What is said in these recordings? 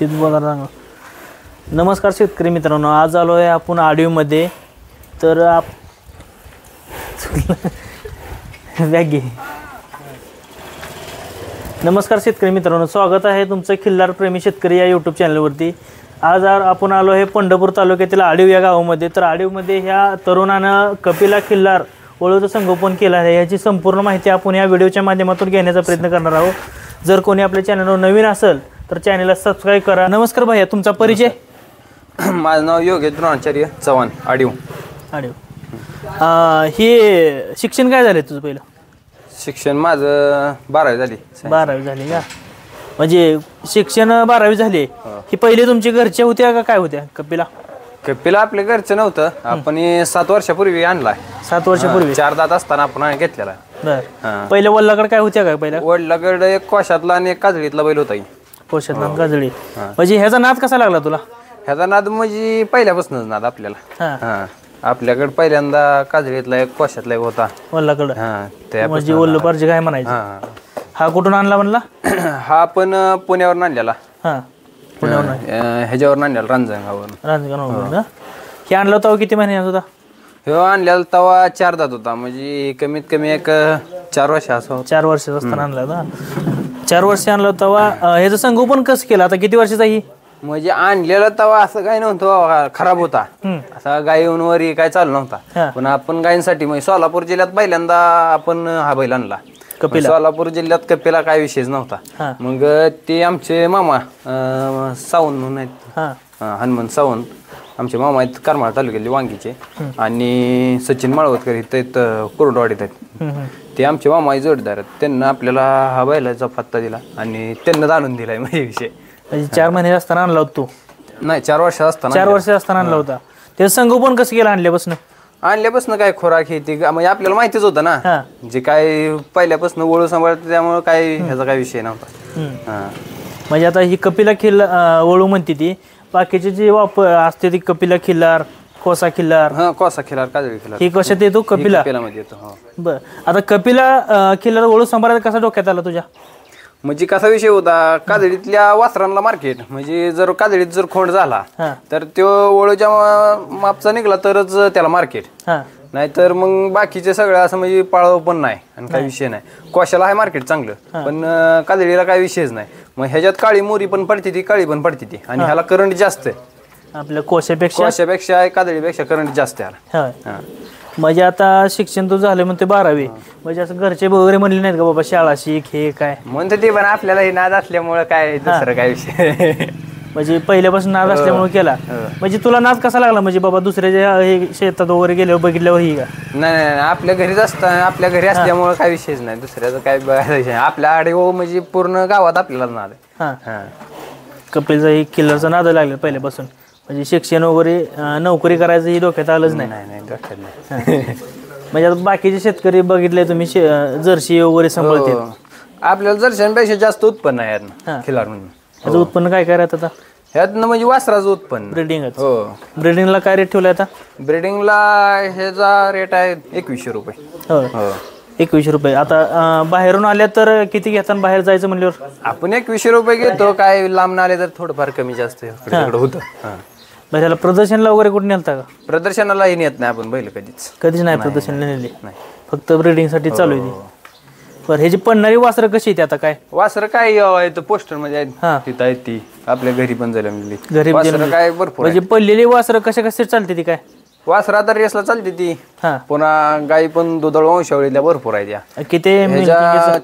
तीच बोला. नमस्कार शेतकरी मित्रांनो, आज आलो आहे आपण आडिओमध्ये. तर नमस्कार शेतकरी मित्रांनो, स्वागत आहे तुमचं खिल्लार प्रेमी शेतकरी या यूट्यूब चॅनलवरती. आज आपण आलो आहे पंढरपूर तालुक्यातील आडिव या गावामध्ये. तर आडिवमध्ये ह्या तरुणानं कपिला खिल्लार वळूचं संगोपन केलं आहे. याची संपूर्ण माहिती आपण या व्हिडिओच्या माध्यमातून घेण्याचा प्रयत्न करणार आहोत. जर कोणी आपल्या चॅनलवर नवीन असेल तर चॅनलला सबस्क्राईब करा. नमस्कार भैया, तुमचा परिचय? माझं नाव योगेश द्रोणाचार्य चव्हाण, आडिव. हे शिक्षण काय झालं तुझं? पहिलं शिक्षण माझं 12वी झाली. 12वी झाली का? म्हणजे शिक्षण 12वी झाली. ही पहिले तुमच्या घरच्या होत्या का काय होत्या कपिला? कपिला आपल्या घरचं नव्हतं, आपण 7 वर्षापूर्वी आणलाय. 7 वर्षापूर्वी 4 दात असताना आपण घेतलेला. बरं. पहिले वडिलाकडे काय होत्या का? पहिल्या वडिलाकडे एक कोशातला आणि एक काजळीतला बैल होता. कोशातला काजळी. म्हणजे ह्याचा नाद कसा लागला तुला? ह्याचा नाद म्हणजे पहिल्यापासूनच नाद आपल्याला. आपल्याकडे पहिल्यांदा काजळीतला एक कोशातला एक होता वडिलाकडे. म्हणजे वल्ल पारजी काय म्हणायचं. हा कुठून आणला म्हणला? हा आपण पुण्यावरून आणलेला. पुण्यावरून ह्याच्यावर आणलेला, रांजणगावरून. हे आणलं होतं किती महिन्यात होता? हे आणलेला तेव्हा 4 दात होता. म्हणजे कमीत कमी एक 4 वर्ष असं. 4 वर्ष असताना आणला होता. 4 वर्ष आणलं तेव्हा. ह्याचं संगोपन कसं केलं? आता किती वर्षाचा ही? म्हणजे आणलेलं तेव्हा असं काही नव्हतं, खराब होता. असा गाय येऊन वरी काय चालू नव्हता. पण आपण गायींसाठी म्हणजे सोलापूर जिल्ह्यात पहिल्यांदा आपण हा बैल आणला. सोलापूर जिल्ह्यात कपिला काय विषयच नव्हता. मग ते आमचे मामा सावंत म्हणून आहेत, हनुमंत सावंत आमचे मामा आहेत, करमाळ तालुक्यातले वांगीचे. आणि सचिन माळवतकर इथं कुर्डवाडीत आहेत. ते आमचे मामा जोडदार आहेत. त्यांना आपल्याला हा बैलाचा पत्ता दिला आणि त्यांना आणून दिलाय. म्हणजे विषय 4 महिने असताना आणला होता तू? नाही, 4 वर्ष असताना. 4 वर्ष असताना आणला होता. त्याचं संगोपन कसं केलं आणल्यापासून? काय खोराक हे ती म्हणजे आपल्याला माहितीच होतं ना, जे काय पहिल्यापासून वळू सांभाळते, त्यामुळे काय ह्याचा काय विषय नव्हता. म्हणजे आता ही कपिला खिल्लार वळू म्हणते ती, बाकीचे जे वापर असते ती कपिला खिल्लार, कोसा खिल्लार. कोसा खिल्लार, काजळी खिल्लार. हे कशात येतो? कपिला मध्ये येतो. बरं. आता कपिला खिल्लार वळू सांभाळायला कसा डोक्यात आला तुझ्या? म्हणजे कसा विषय होता, काजळीतल्या वासरांना मार्केट. म्हणजे जर काजळीत जर खोंड झाला तर तो वळूच्या मापचा निघाला तरच त्याला मार्केट. नाहीतर मग बाकीचे सगळं असं म्हणजे पाळव पण नाही आणि काही विषय नाही. कोशाला आहे मार्केट चांगलं, पण काजळीला काही विषयच नाही. मग ह्याच्यात काळी मोरी पण पडते ती, काळी पण पडते ती, आणि ह्याला करंट जास्त आहे. आपल्या कोशापेक्षा काजळीपेक्षा करंट जास्त आहे. म्हणजे आता शिक्षण तू झालं म्हणते 12वी. म्हणजे असं घरचे वगैरे म्हणले नाहीत का बाबा शाळा शिक हे काय? म्हणते ते, पण आपल्याला हे नाद असल्यामुळे काय दुसरं काय विषय. म्हणजे पहिल्यापासून नाद असल्यामुळे केला. म्हणजे तुला नाद कसा लागला? म्हणजे बाबा दुसऱ्याच्या हे शेतात वगैरे गेल्यावर बघितल्यावर ही का? नाही, आपल्या घरीच आपल्या घरी असल्यामुळे काय विषयच नाही. दुसऱ्याचं काय बघायचं आपल्या आडिओ म्हणजे पूर्ण गावात आपल्याला नाद आहे. कपिलचा ही किल्लरचा नाद लागला पहिल्यापासून. म्हणजे शिक्षण वगैरे नोकरी करायचं ही डोक्यात आलंच नाही. म्हणजे आता बाकीचे शेतकरी बघितले तुम्ही जर्सी वगैरे सांभाळते, आपल्याला जर्सीपेक्षा जास्त उत्पन्न आहे यातनं खिल्लार म्हणून. याचं उत्पन्न काय राहतं आता ह्यातनं? म्हणजे वासराचं उत्पन्न. ब्रिडिंग. ब्रिडिंगला काय रेट ठेवला आता? ब्रिडिंगला ह्याचा रेट आहे 2100 रुपये. 2100 रुपये. आता बाहेरून आल्या तर किती घेतात? बाहेर जायचं म्हणल्यावर आपण 2100 रुपये घेतो. काय लांब आले तर थोडंफार कमी जास्त होतं. ह्याला प्रदर्शनला वगैरे कुठे नेलता का? प्रदर्शनालाही नेत नाही आपण बैल कधीच नाही प्रदर्शनला नेली. फक्त ब्रिडिंग साठी चालू आहे. बरं, ह्याची पडणारी वासरं कशी येते आता? काय वासरं काय पोस्टर मध्ये तिथं आहेत, ती आपल्या घरी पण झाल्या घरी काय भरपूर. म्हणजे पडलेली वासरं कशा चालते ती? काय वासरं आता रेसला चालते ती. पुन्हा गाई पण दुधाळ वंशावळीतल्या भरपूर आहे त्या. किती?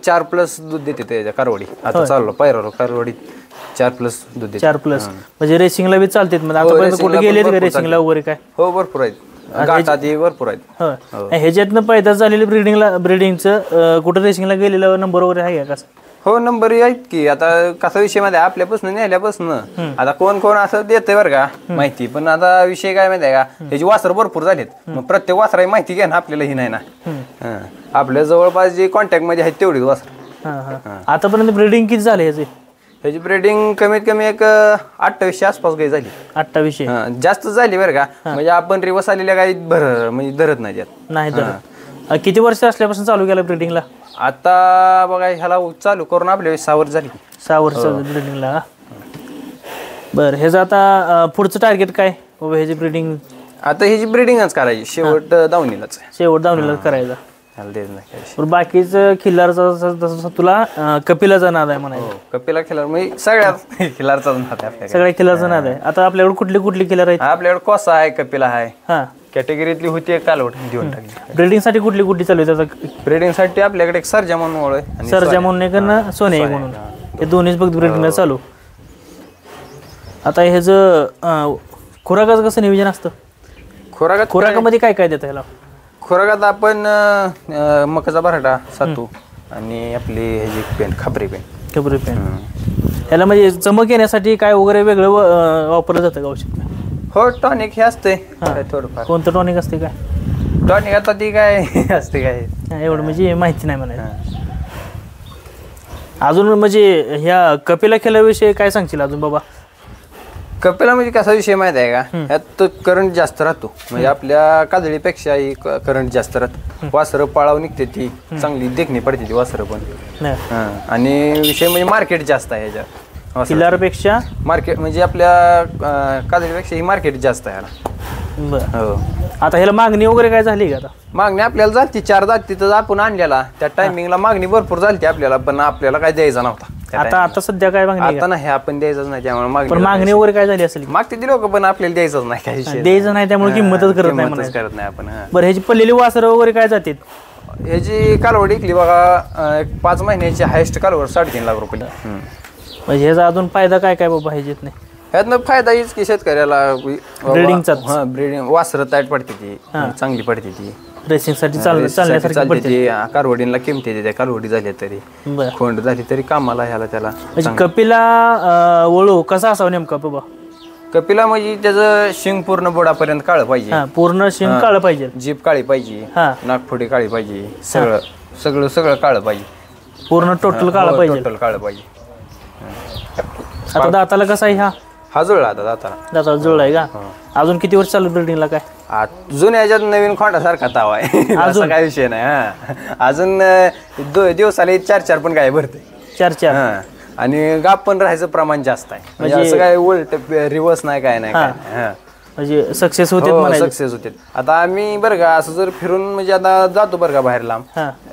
4+ दूध देते त्याच्या कारवडी. आता चाललो पायरावर कारवडी 4+ दूध देते. 4+ म्हणजे रेसिंगला बी चालते. आता कुठे गेले का रेसिंगला वगैरे? काय हो, भरपूर आहेत. भरपूर आहेत. ह्याच्यातनं पैदास झालेली ब्रिडिंगचं कुठं रेसिंगला गेलेलं नंबर वगैरे आहे का? हो, नंबर आहेत की. आता कसा विषय मध्ये आपल्यापासून नेल्यापासून आता कोण असं देतंय बरं का माहिती. पण आता विषय काय माहिती आहे का, त्याची वासरं भरपूर झालीत. मग प्रत्येक वासराची माहिती घ्या ना आपल्याला, ही नाही ना. आपल्या जवळपास जे कॉन्टॅक्ट मध्ये आहेत तेवढीच वासरं. आतापर्यंत ब्रिडिंग किती झाले ह्याची? ह्याची ब्रिडिंग कमीत कमी एक 2800 आसपास गाई झाली. 2800 जास्त झाली बरं का. म्हणजे आपण रिवर्स आलेल्या गाई म्हणजे धरत नाही त्यात. नाही धरत. किती वर्ष असल्यापासून चालू केलं ब्रिडिंगला? आता बघा ह्याला चालू करून आपल्या 6 वर्ष झाली. 6 वर्ष ब्रिडिंगला. बरं ह्याचं आता पुढचं टार्गेट काय बाबा ह्याची ब्रीडिंग? आता ह्याची ब्रीडिंगच करायची शेवट दावणीलाच आहे. शेवट दावणीलाच करायचा. ह्याला द्यायचं नाही काय. बरं बाकीचं खिल्लारचा जसं तुला कपिलाचा नाद आहे म्हणायचं. कपिला खिलार म्हणजे सगळ्यात खिलारचा नाद आहे आपल्याकडे. सगळ्या खिल्लारचा नाद आहे. आता आपल्याकडे कुठली कुठली खिल्लार आहेत? आपल्याकडे कोसा आहे, कपिला आहे. हां कॅटेगरीतली होती एक कालवड देऊन टाकली. ब्रीडिंगसाठी कुठली कुठली चालू आहे त्याचा? ब्रीडिंगसाठी आपल्याकडे एक सरजा म्हणून ओळ आहे, सरजा म्हणून एक ना सोने एक म्हणून, हे दोन्हीच फक्त ब्रीडिंगला चालू. आता ह्याचं खुराकाचं कसं नियोजन असतं? खुराकामध्ये काय काय देतं ह्याला? खुराकात आपण मकाचा बराटा, सातू आणि आपली ह्याची पेन, खापरी पेन. ह्याला म्हणजे चमक येण्यासाठी काय वगैरे वेगळं वापरलं जातं का औषध? हो टॉनिक हे असते थोडंफार. कोणतं टॉनिक असते काय? टॉनिक आता ती काय असते काय एवढं म्हणजे माहिती नाही म्हणायचं. अजून म्हणजे ह्या कपिला खेळाविषयी काय सांगशील अजून बाबा? कपिला म्हणजे कसा विषय माहित आहे का, यात करंट जास्त राहतो. म्हणजे आपल्या काजळीपेक्षाही करंट जास्त राहतो. वासरं पाळाव निघते ती चांगली देखणी पडते ती वासरं पण. आणि विषय म्हणजे मार्केट जास्त आहे ह्याच्या किल्लारपेक्षा. मार्केट म्हणजे आपल्या काजळीपेक्षा ही मार्केट जास्त आहे ह्याला. बरं आता ह्याला मागणी वगैरे काय झाली का? आता मागणी आपल्याला झाली 4 जाती तर आपण आणलेला त्या टायमिंगला मागणी भरपूर झाली आपल्याला, पण आपल्याला काय द्यायचं नव्हता. आता सध्या काय मागणी? आता नाही आपण द्यायचंच नाही त्यामुळे पण मागणी वगैरे काय झाली असेल? मागते ती लोक पण आपल्याला द्यायचंच नाही काही द्यायचं नाही त्यामुळे किंमतच करत नाही आपण. बरं ह्याची पडलेली वासरं वगैरे काय जातात? ह्याची कालवड इकली बघा 5 महिन्याची हायस्ट कालवड 3.5 लाख रुपये. म्हणजे ह्याचा अजून फायदा काय काय बाबा ह्याच्यात? नाही ह्यातनं फायदा हीच की शेतकऱ्याला ब्रीडिंगचा. ब्रीडिंग वासरं टाईट पडते ती चांगली पडते ती. रेसिंगसाठी चालण्यासाठी कारवडीला किमती येते. कालवडी झाली तरी खोंड झाली तरी कामाला ह्याला त्याला. म्हणजे कपिला वळू कसा असावा नेमका बाबा? कपिला म्हणजे त्याचं शिंग पूर्ण बोडापर्यंत काळं पाहिजे. पूर्ण शिंग काळं पाहिजे. जीभ काळी पाहिजे, नागफुटी काळी पाहिजे, सगळं सगळं सगळं काळं पाहिजे. पूर्ण टोटल काळं पाहिजे. टोटल काळं पाहिजे. आता दाताला कसा आहे हा जुळला आता दाताला जुळला आहे का? अजून किती वर्ष चालू ब्रीडिंगला? काय जुन्या ह्याच्यात नवीन खोंडासारखा ताव आहे. अजून काय विषय नाही. अजून दिवसाला 4-4 पण काय भरते. 4-4 आणि गाप पण राहायचं प्रमाण जास्त आहे. म्हणजे असं काय उलट रिवर्स नाही काय नाही काय. म्हणजे सक्सेस होते. सक्सेस होते. आता आम्ही बरं का असं जर फिरून म्हणजे आता जातो बरं का बाहेर लांब,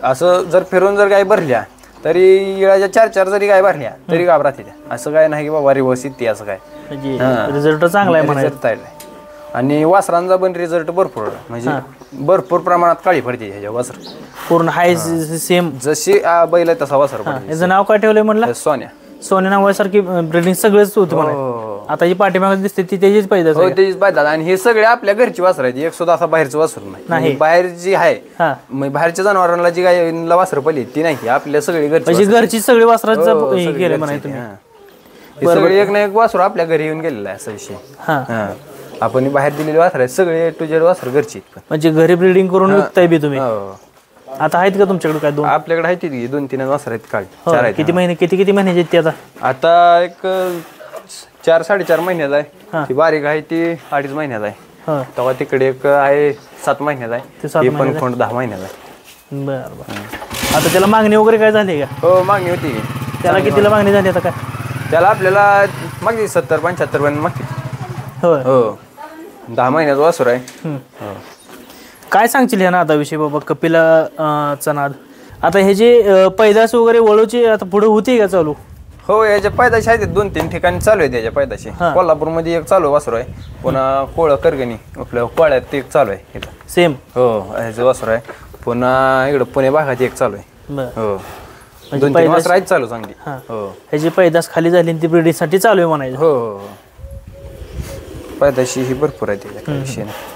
असं जर फिरून जर काय भरल्या तरी इळाच्या 4-4 जरी काय भरल्या तरी गाभ राहते. असं काय नाही की बाबा रिवर्स येते असं काय. रिझल्ट चांगला आहे. आणि वासरांचा पण रिझल्ट भरपूर म्हणजे भरपूर प्रमाणात काळी पडते ह्याच्या वासर. पूर्ण हाय सेम जशी बैल आहे तसा वासर पडते. याचं नाव काय ठेवलंय म्हणलं? सोन्या. सोन्या नावासारखी ब्रीडिंग सगळंच होतं म्हणा. आता जी पाठीमागे दिसते ती त्याचीच पाहिजे. त्याचीच पाहिजे. आणि हे सगळे आपल्या घरची वासर आहेत. एक सुद्धा असा बाहेरचं वासर नाही. बाहेर जी आहे बाहेरच्या जनावरांना जी गायला वासर पडली ती नाही. आपल्या सगळी घरची सगळी वासरांचं केलं म्हणा तुम्ही. सगळे एक ना एक वासर आपल्या घरी येऊन गेलेला आहे असा विषय. आपण बाहेर दिलेले वासर आहेत सगळे A to Z वासर घरची. म्हणजे घरी ब्रीडिंग करून विकताय बी तुम्ही? आता आहेत का तुमच्याकडे काय? दोन आपल्याकडे आहेत 2-3 वासर आहेत काळी. किती महिने किती महिन्याचे आहेत ते? आता एक 4-4.5 महिन्याचा आहे. ती बारीक आहे ती 2.5 महिन्याचा आहे. तेव्हा तिकडे एक आहे 7 महिन्याचा आहे. ते पण खोंड 10 महिन्याचा आहे. बरं. आता त्याला मागणी वगैरे काय झाली का? हो मागणी होती. त्याला कितीला मागणी झाली आता काय? त्याला आपल्याला मागते 70-75 पर्यंत मागते. हो 10 महिन्याचा वासर आहे. काय सांगशील ह्या नादाविषयी बाबा कपिला चा नाद? आता हे जे पैदास वगैरे वळूची आता पुढे होती का चालू? हो याच्या पैदाशी आहेत 2-3 ठिकाणी चालू आहे. त्याच्या पैदाशी कोल्हापूरमध्ये एक चालू वासर आहे. पुन्हा कोळ करगणी आपल्या कोळ्यात ते एक चालू आहे इथं सेम. हो ह्याचं वासर आहे. पुन्हा इकडं पुणे भागात एक चालू आहे. हो 2-3 वासर आहेत चालू चांगली. हो ह्याची पैदास खाली झाली ती ब्रीडिंग साठी चालू आहे म्हणायचं. हो पैदाशी ही भरपूर आहे त्याच्या विषय नाही.